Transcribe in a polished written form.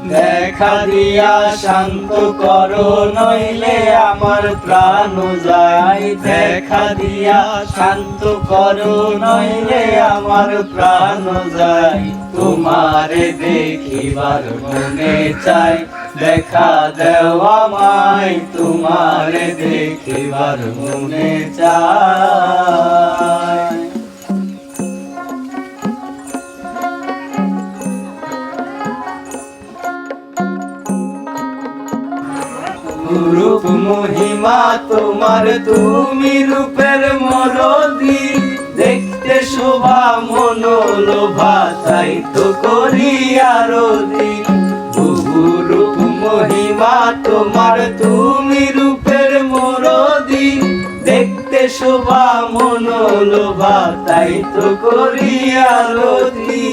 দেখা দিয়া শান্ত করো নইলে আমার প্রাণ যায়। দেখা দিয়া শান্ত করো নইলে আমার প্রাণ যায়। তোমারে দেখিবার মনে চাই, দেখা দেও আমায়। তোমারে দেখিবার মনে চাই। রূপ মহিমা তোমার, তুমি রূপের মরদি। দেখতে শোভা মনোলোভা, তাই তো করি আরতি। বহু রূপ মহিমা তোমার, তুমি রূপের মরদি। দেখতে শোভা মনোলোভা, তাই তো করি আরতি।